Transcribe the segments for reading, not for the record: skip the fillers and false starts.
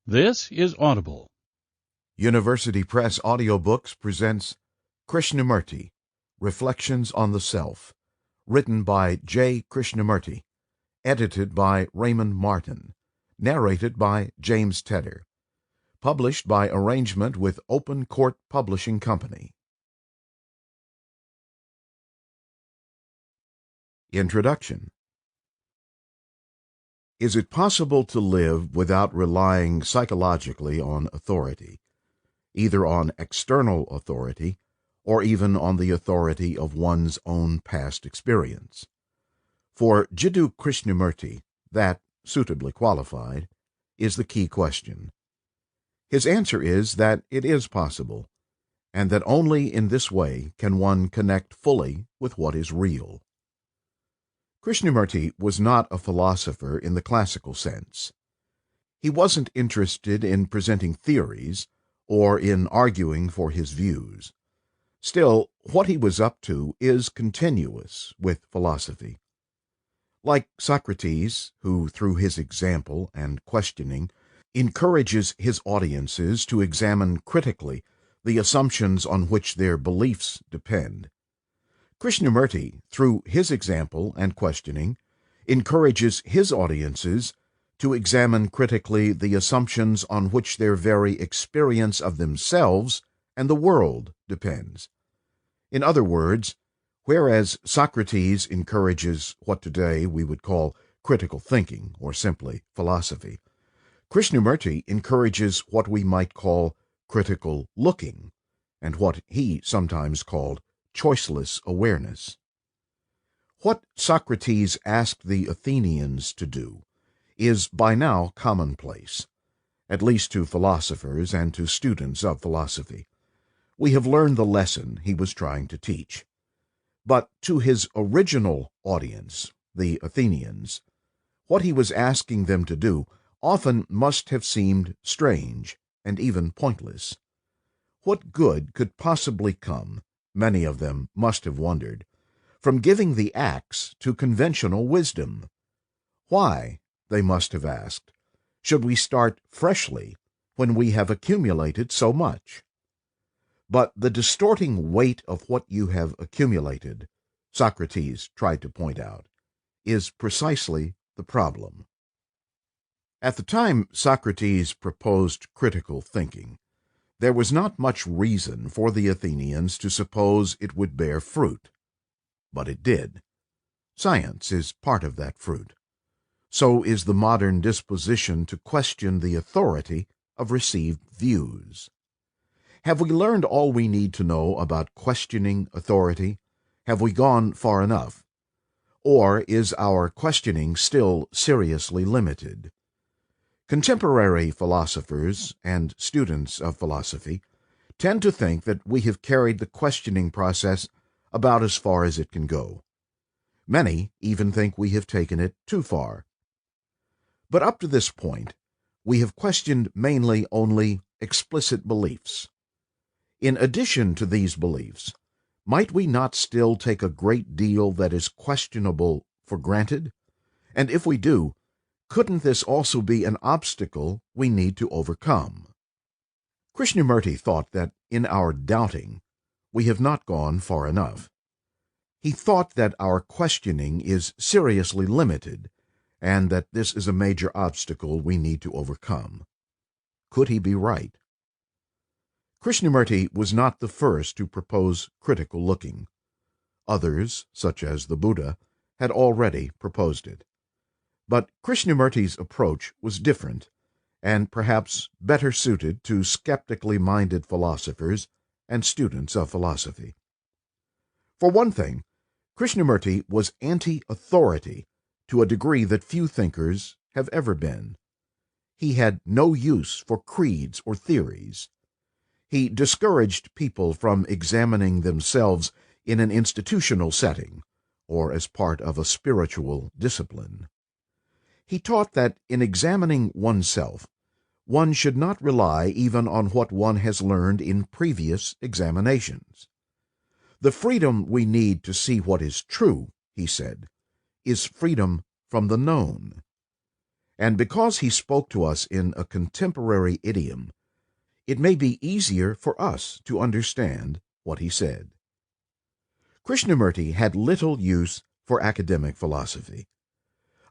This is Audible. University Press Audiobooks presents Krishnamurti, Reflections on the Self, written by J. Krishnamurti, edited by Raymond Martin, narrated by James Tedder, published by arrangement with Open Court Publishing Company. Introduction. Is it possible to live without relying psychologically on authority, either on external authority or even on the authority of one's own past experience? For Jiddu Krishnamurti, that, suitably qualified, is the key question. His answer is that it is possible, and that only in this way can one connect fully with what is real. Krishnamurti was not a philosopher in the classical sense. He wasn't interested in presenting theories or in arguing for his views. Still, what he was up to is continuous with philosophy. Like Socrates, who through his example and questioning encourages his audiences to examine critically the assumptions on which their beliefs depend, Krishnamurti, through his example and questioning, encourages his audiences to examine critically the assumptions on which their very experience of themselves and the world depends. In other words, whereas Socrates encourages what today we would call critical thinking, or simply philosophy, Krishnamurti encourages what we might call critical looking, and what he sometimes called choiceless awareness. What Socrates asked the Athenians to do is by now commonplace, at least to philosophers and to students of philosophy. We have learned the lesson he was trying to teach. But to his original audience, the Athenians, what he was asking them to do often must have seemed strange and even pointless. What good could possibly come, many of them must have wondered, from giving the axe to conventional wisdom? Why, they must have asked, should we start freshly when we have accumulated so much? But the distorting weight of what you have accumulated, Socrates tried to point out, is precisely the problem. At the time Socrates proposed critical thinking, there was not much reason for the Athenians to suppose it would bear fruit. But it did. Science is part of that fruit. So is the modern disposition to question the authority of received views. Have we learned all we need to know about questioning authority? Have we gone far enough? Or is our questioning still seriously limited? Contemporary philosophers and students of philosophy tend to think that we have carried the questioning process about as far as it can go. Many even think we have taken it too far. But up to this point, we have questioned mainly only explicit beliefs. In addition to these beliefs, might we not still take a great deal that is questionable for granted? And if we do, couldn't this also be an obstacle we need to overcome? Krishnamurti thought that in our doubting, we have not gone far enough. He thought that our questioning is seriously limited, and that this is a major obstacle we need to overcome. Could he be right? Krishnamurti was not the first to propose critical looking. Others, such as the Buddha, had already proposed it. But Krishnamurti's approach was different, and perhaps better suited to skeptically minded philosophers and students of philosophy. For one thing, Krishnamurti was anti-authority to a degree that few thinkers have ever been. He had no use for creeds or theories. He discouraged people from examining themselves in an institutional setting, or as part of a spiritual discipline. He taught that in examining oneself, one should not rely even on what one has learned in previous examinations. The freedom we need to see what is true, he said, is freedom from the known. and because he spoke to us in a contemporary idiom, it may be easier for us to understand what he said. Krishnamurti had little use for academic philosophy.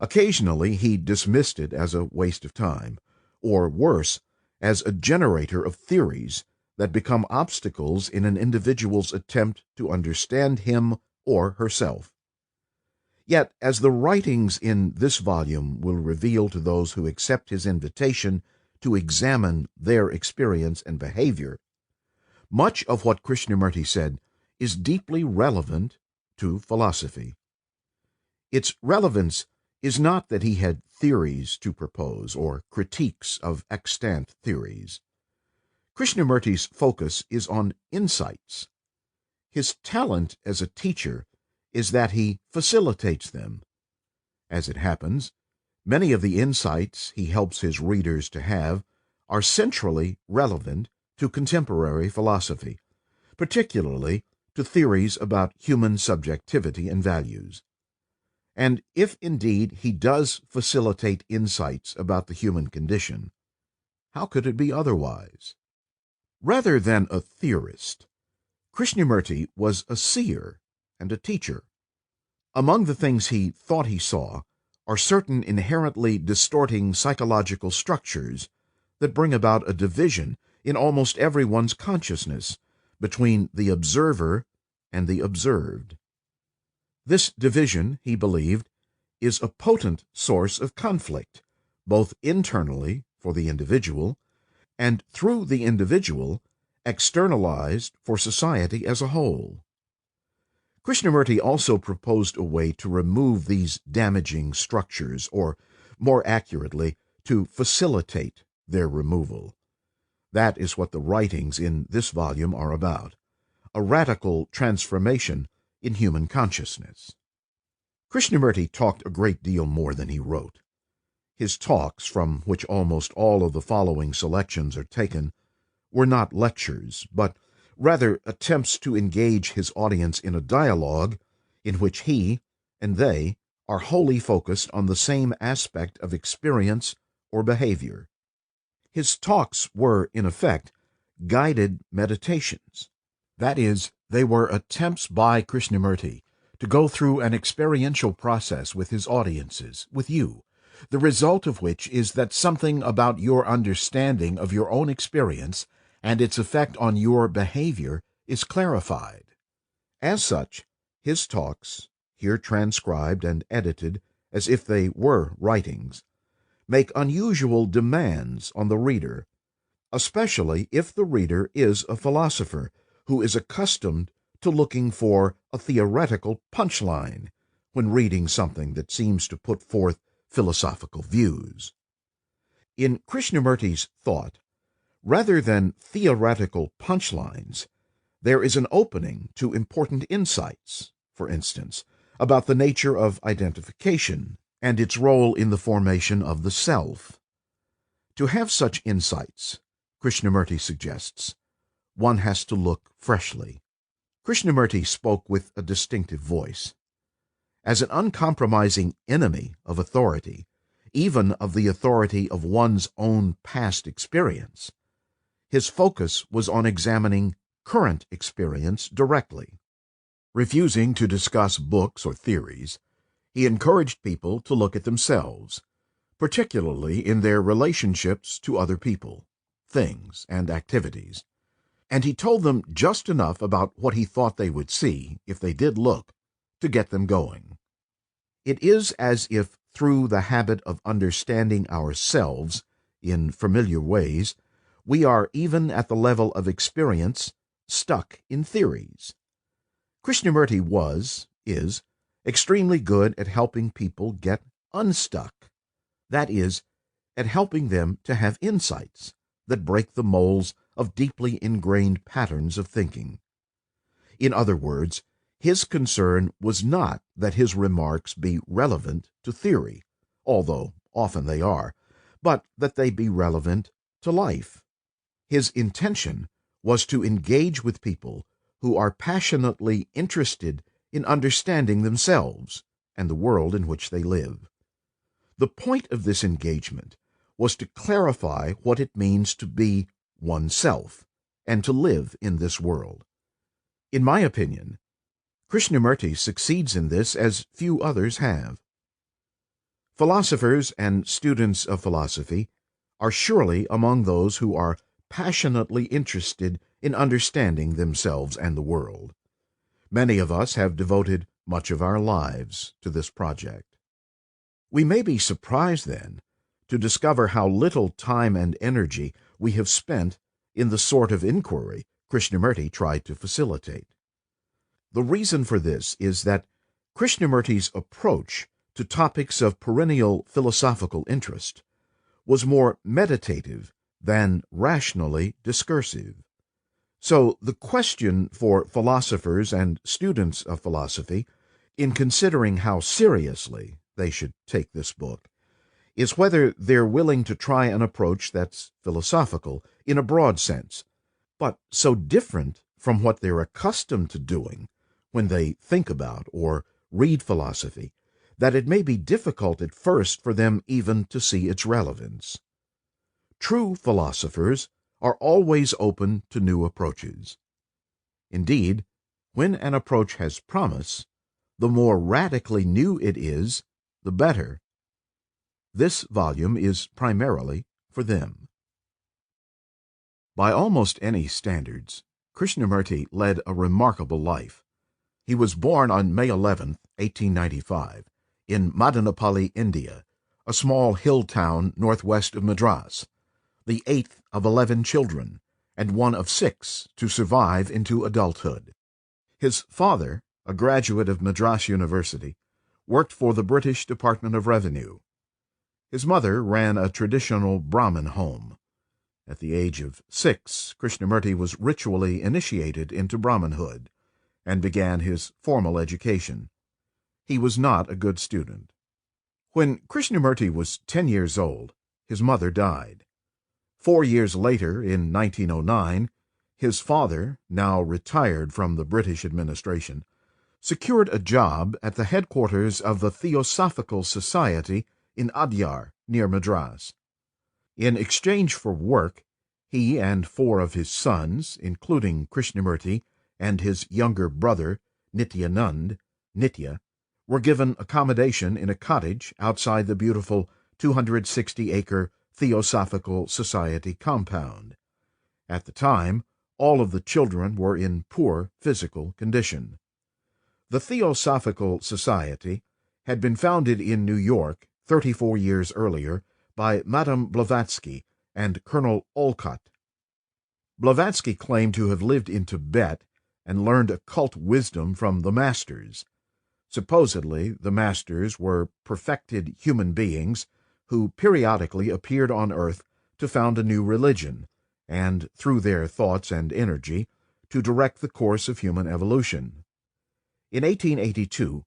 Occasionally he dismissed it as a waste of time, or worse, as a generator of theories that become obstacles in an individual's attempt to understand him or herself. Yet, as the writings in this volume will reveal to those who accept his invitation to examine their experience and behavior, much of what Krishnamurti said is deeply relevant to philosophy. Its relevance is not that he had theories to propose or critiques of extant theories. Krishnamurti's focus is on insights. His talent as a teacher is that he facilitates them. As it happens, many of the insights he helps his readers to have are centrally relevant to contemporary philosophy, particularly to theories about human subjectivity and values. And if indeed he does facilitate insights about the human condition, how could it be otherwise? Rather than a theorist, Krishnamurti was a seer and a teacher. Among the things he thought he saw are certain inherently distorting psychological structures that bring about a division in almost everyone's consciousness between the observer and the observed. This division, he believed, is a potent source of conflict, both internally for the individual and through the individual externalized for society as a whole. Krishnamurti also proposed a way to remove these damaging structures, or, more accurately, to facilitate their removal. That is what the writings in this volume are about, a radical transformation in human consciousness. Krishnamurti talked a great deal more than he wrote. His talks, from which almost all of the following selections are taken, were not lectures, but rather attempts to engage his audience in a dialogue in which he and they are wholly focused on the same aspect of experience or behavior. His talks were, in effect, guided meditations. That is, they were attempts by Krishnamurti to go through an experiential process with his audiences, with you, the result of which is that something about your understanding of your own experience and its effect on your behavior is clarified. As such, his talks, here transcribed and edited as if they were writings, make unusual demands on the reader, especially if the reader is a philosopher who is accustomed to looking for a theoretical punchline when reading something that seems to put forth philosophical views. In Krishnamurti's thought, rather than theoretical punchlines, there is an opening to important insights, for instance, about the nature of identification and its role in the formation of the self. To have such insights, Krishnamurti suggests, one has to look freshly. Krishnamurti spoke with a distinctive voice. As an uncompromising enemy of authority, even of the authority of one's own past experience, his focus was on examining current experience directly. Refusing to discuss books or theories, he encouraged people to look at themselves, particularly in their relationships to other people, things, and activities, and he told them just enough about what he thought they would see, if they did look, to get them going. It is as if, through the habit of understanding ourselves in familiar ways, we are, even at the level of experience, stuck in theories. Krishnamurti is, extremely good at helping people get unstuck. That is, at helping them to have insights that break the molds of deeply ingrained patterns of thinking. In other words, his concern was not that his remarks be relevant to theory, although often they are, but that they be relevant to life. His intention was to engage with people who are passionately interested in understanding themselves and the world in which they live. The point of this engagement was to clarify what it means to be oneself and to live in this world. In my opinion, Krishnamurti succeeds in this as few others have. Philosophers and students of philosophy are surely among those who are passionately interested in understanding themselves and the world. Many of us have devoted much of our lives to this project. We may be surprised, then, to discover how little time and energy we have spent in the sort of inquiry Krishnamurti tried to facilitate. The reason for this is that Krishnamurti's approach to topics of perennial philosophical interest was more meditative than rationally discursive. So the question for philosophers and students of philosophy, in considering how seriously they should take this book, is whether they're willing to try an approach that's philosophical in a broad sense, but so different from what they're accustomed to doing when they think about or read philosophy that it may be difficult at first for them even to see its relevance. True philosophers are always open to new approaches. Indeed, when an approach has promise, the more radically new it is, the better. This volume is primarily for them. By almost any standards, Krishnamurti led a remarkable life. He was born on May 11, 1895, in Madanapalli, India, a small hill town northwest of Madras, the 8th of 11 children, and one of 6 to survive into adulthood. His father, a graduate of Madras University, worked for the British Department of Revenue. His mother ran a traditional Brahmin home. At the age of 6, Krishnamurti was ritually initiated into Brahmanhood and began his formal education. He was not a good student. When Krishnamurti was 10 years old, his mother died. 4 years later, in 1909, his father, now retired from the British administration, secured a job at the headquarters of the Theosophical Society in Adyar, near Madras. In exchange for work, he and 4 of his sons, including Krishnamurti and his younger brother Nityanand, Nitya, were given accommodation in a cottage outside the beautiful 260-acre Theosophical Society compound. At the time, all of the children were in poor physical condition. The Theosophical Society had been founded in New York 34 years earlier by Madame Blavatsky and Colonel Olcott. Blavatsky claimed to have lived in Tibet and learned occult wisdom from the masters. Supposedly, the masters were perfected human beings who periodically appeared on Earth to found a new religion, and, through their thoughts and energy, to direct the course of human evolution. In 1882,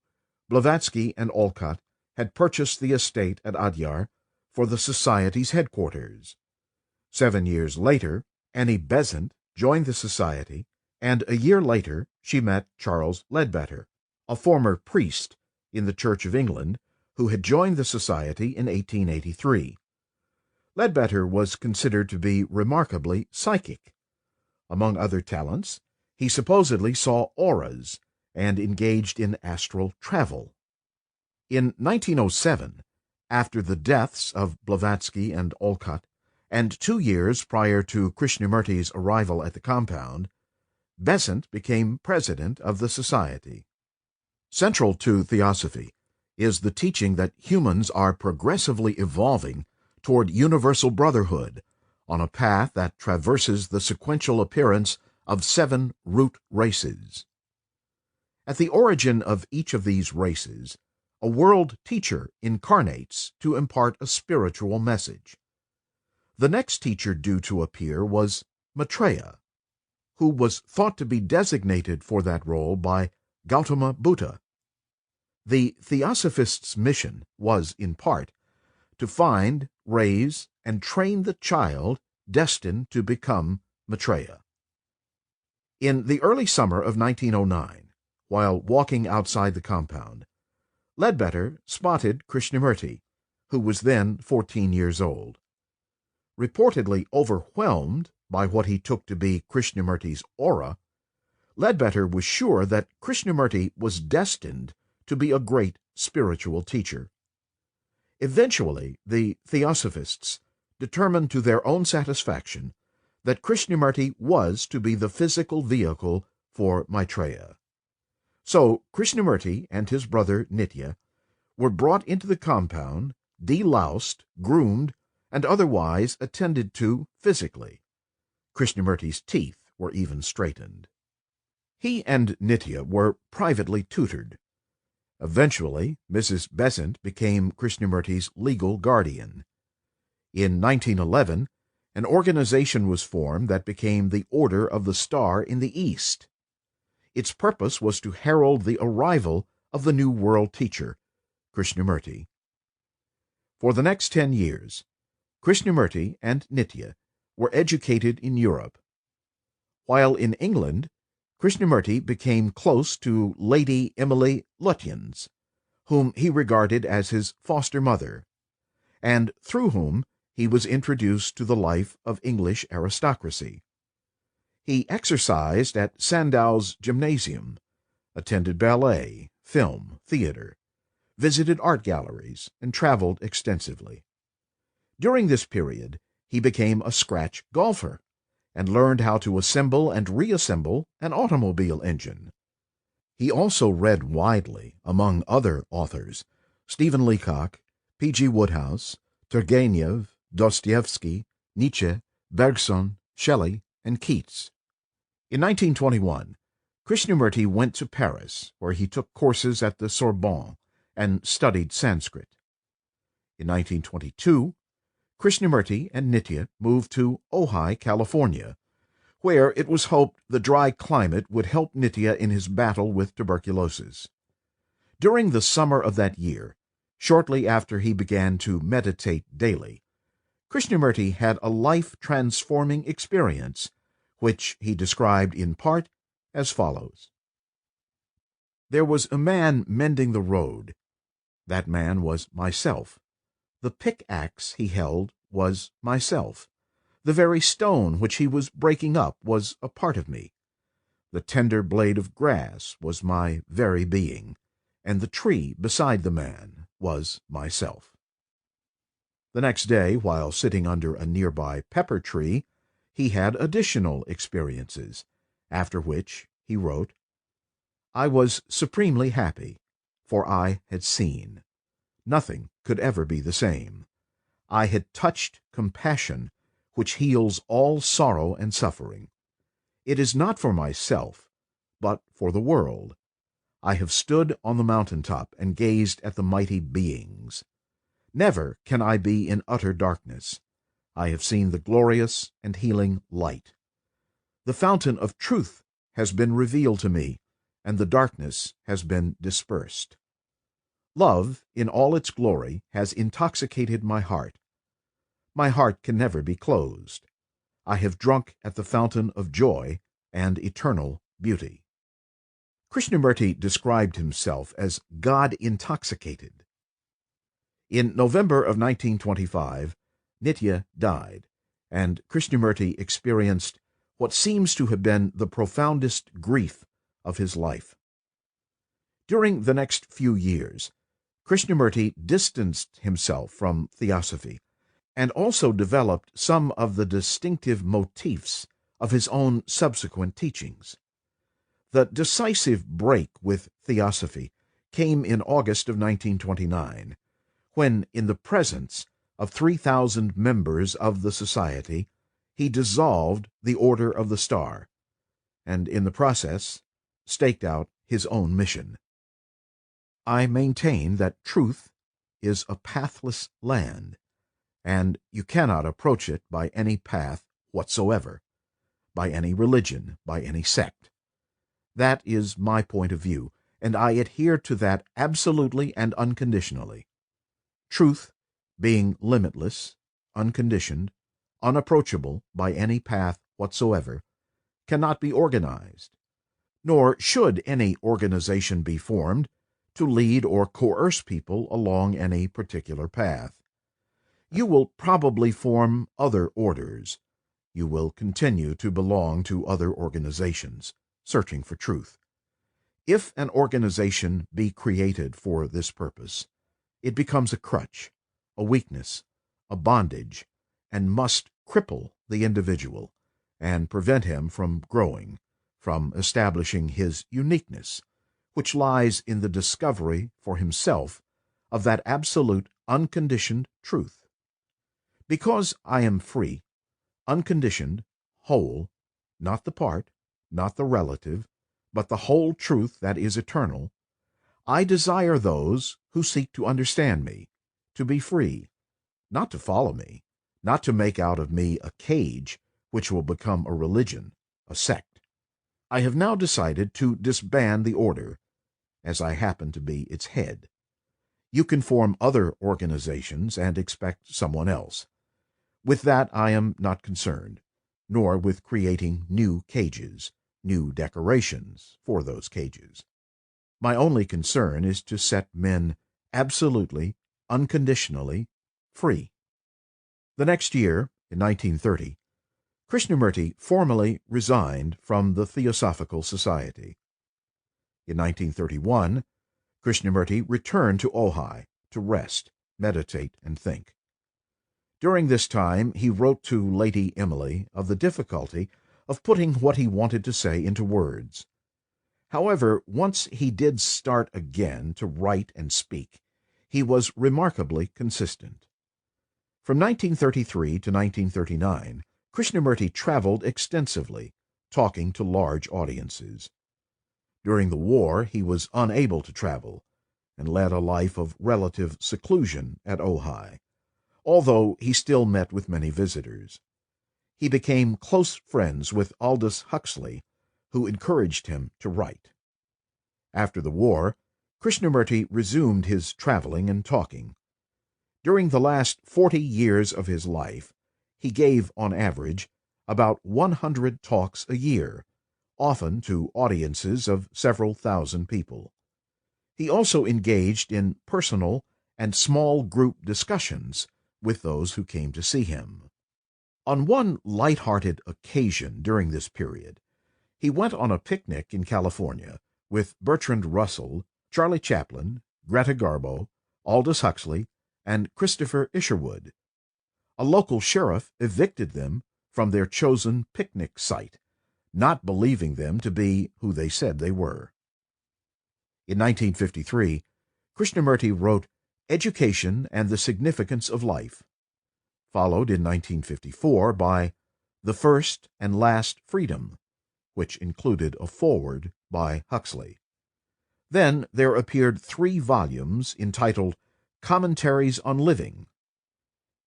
Blavatsky and Olcott had purchased the estate at Adyar for the Society's headquarters. 7 years later, Annie Besant joined the Society, and a year later she met Charles Leadbetter, a former priest in the Church of England, who had joined the Society in 1883. Leadbetter was considered to be remarkably psychic. Among other talents, he supposedly saw auras and engaged in astral travel. In 1907, after the deaths of Blavatsky and Olcott, and 2 years prior to Krishnamurti's arrival at the compound, Besant became president of the Society. Central to Theosophy is the teaching that humans are progressively evolving toward universal brotherhood on a path that traverses the sequential appearance of 7 root races. At the origin of each of these races, a world teacher incarnates to impart a spiritual message. The next teacher due to appear was Maitreya, who was thought to be designated for that role by Gautama Buddha. The Theosophist's mission was, in part, to find, raise, and train the child destined to become Maitreya. In the early summer of 1909, while walking outside the compound, Leadbetter spotted Krishnamurti, who was then 14 years old. Reportedly overwhelmed by what he took to be Krishnamurti's aura, Ledbetter was sure that Krishnamurti was destined to be a great spiritual teacher. Eventually, the Theosophists determined to their own satisfaction that Krishnamurti was to be the physical vehicle for Maitreya. So Krishnamurti and his brother Nitya were brought into the compound, deloused, groomed, and otherwise attended to physically. Krishnamurti's teeth were even straightened. He and Nitya were privately tutored. Eventually, Mrs. Besant became Krishnamurti's legal guardian. In 1911, an organization was formed that became the Order of the Star in the East. Its purpose was to herald the arrival of the new world teacher, Krishnamurti. For the next 10 years, Krishnamurti and Nitya were educated in Europe. While in England, Krishnamurti became close to Lady Emily Lutyens, whom he regarded as his foster mother, and through whom he was introduced to the life of English aristocracy. He exercised at Sandow's Gymnasium, attended ballet, film, theater, visited art galleries, and traveled extensively. During this period, he became a scratch golfer and learned how to assemble and reassemble an automobile engine. He also read widely, among other authors, Stephen Leacock, P.G. Wodehouse, Turgenev, Dostoevsky, Nietzsche, Bergson, Shelley, and Keats. In 1921, Krishnamurti went to Paris, where he took courses at the Sorbonne and studied Sanskrit. In 1922, Krishnamurti and Nitya moved to Ojai, California, where it was hoped the dry climate would help Nitya in his battle with tuberculosis. During the summer of that year, shortly after he began to meditate daily, Krishnamurti had a life-transforming experience, which he described in part as follows. There was a man mending the road. That man was myself. The pickaxe he held was myself. The very stone which he was breaking up was a part of me. The tender blade of grass was my very being, and the tree beside the man was myself. The next day, while sitting under a nearby pepper tree, he had additional experiences, after which he wrote, "I was supremely happy, for I had seen. Nothing could ever be the same. I had touched compassion, which heals all sorrow and suffering. It is not for myself, but for the world. I have stood on the mountaintop and gazed at the mighty beings. Never can I be in utter darkness. I have seen the glorious and healing light. The fountain of truth has been revealed to me, and the darkness has been dispersed. Love, in all its glory, has intoxicated my heart. My heart can never be closed. I have drunk at the fountain of joy and eternal beauty." Krishnamurti described himself as God-intoxicated. In November of 1925, Nitya died, and Krishnamurti experienced what seems to have been the profoundest grief of his life. During the next few years, Krishnamurti distanced himself from theosophy and also developed some of the distinctive motifs of his own subsequent teachings. The decisive break with theosophy came in August of 1929, when, in the presence of 3,000 members of the society, he dissolved the Order of the Star, and in the process staked out his own mission. "I maintain that truth is a pathless land, and you cannot approach it by any path whatsoever, by any religion, by any sect. That is my point of view, and I adhere to that absolutely and unconditionally. Truth, being limitless, unconditioned, unapproachable by any path whatsoever, cannot be organized, nor should any organization be formed to lead or coerce people along any particular path. You will probably form other orders. You will continue to belong to other organizations, searching for truth. If an organization be created for this purpose, it becomes a crutch, a weakness, a bondage, and must cripple the individual and prevent him from growing, from establishing his uniqueness, which lies in the discovery for himself of that absolute unconditioned truth. Because I am free, unconditioned, whole, not the part, not the relative, but the whole truth that is eternal, I desire those who seek to understand me to be free, not to follow me, not to make out of me a cage which will become a religion, a sect. I have now decided to disband the order, as I happen to be its head. You can form other organizations and expect someone else. With that I am not concerned, nor with creating new cages, new decorations for those cages. My only concern is to set men absolutely, unconditionally free. The next year, in 1930, Krishnamurti formally resigned from the Theosophical Society. In 1931, Krishnamurti returned to Ojai to rest, meditate, and think. During this time, he wrote to Lady Emily of the difficulty of putting what he wanted to say into words. However, once he did start again to write and speak, he was remarkably consistent. From 1933 to 1939, Krishnamurti traveled extensively, talking to large audiences. During the war, he was unable to travel, and led a life of relative seclusion at Ojai, although he still met with many visitors. He became close friends with Aldous Huxley, who encouraged him to write. After the war, Krishnamurti resumed his traveling and talking. During the last 40 years of his life, he gave, on average, about 100 talks a year, often to audiences of several thousand people. He also engaged in personal and small group discussions with those who came to see him. On one light-hearted occasion during this period, he went on a picnic in California with Bertrand Russell, Charlie Chaplin, Greta Garbo, Aldous Huxley, and Christopher Isherwood. A local sheriff evicted them from their chosen picnic site, not believing them to be who they said they were. In 1953, Krishnamurti wrote Education and the Significance of Life, followed in 1954 by The First and Last Freedom, which included a foreword by Huxley. Then there appeared 3 volumes entitled Commentaries on Living.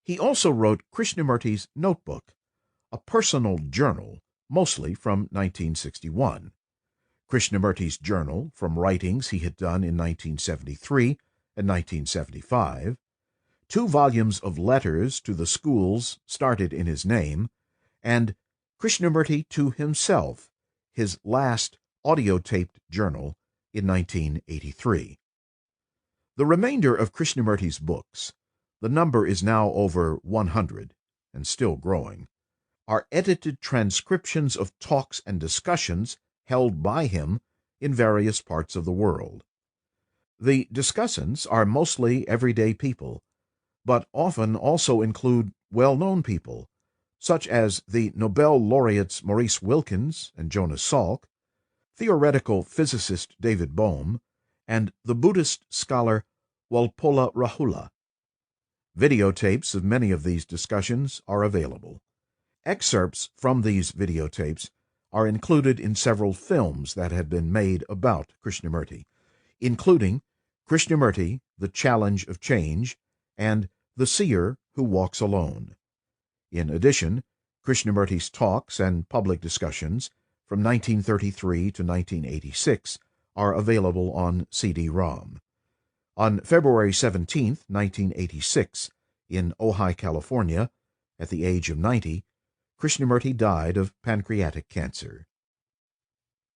He also wrote Krishnamurti's Notebook, a personal journal, mostly from 1961. Krishnamurti's journal from writings he had done in 1973 and 1975, 2 volumes of letters to the schools started in his name, and Krishnamurti to himself, his last audio-taped journal in 1983. The remainder of Krishnamurti's books, the number is now over 100, and still growing, are edited transcriptions of talks and discussions held by him in various parts of the world. The discussants are mostly everyday people, but often also include well-known people, such as the Nobel laureates Maurice Wilkins and Jonas Salk, theoretical physicist David Bohm, and the Buddhist scholar Walpola Rahula. Videotapes of many of these discussions are available. Excerpts from these videotapes are included in several films that have been made about Krishnamurti, including Krishnamurti, The Challenge of Change, and The Seer Who Walks Alone. In addition, Krishnamurti's talks and public discussions from 1933 to 1986 are available on CD-ROM. On February 17, 1986, in Ojai, California, at the age of 90, Krishnamurti died of pancreatic cancer.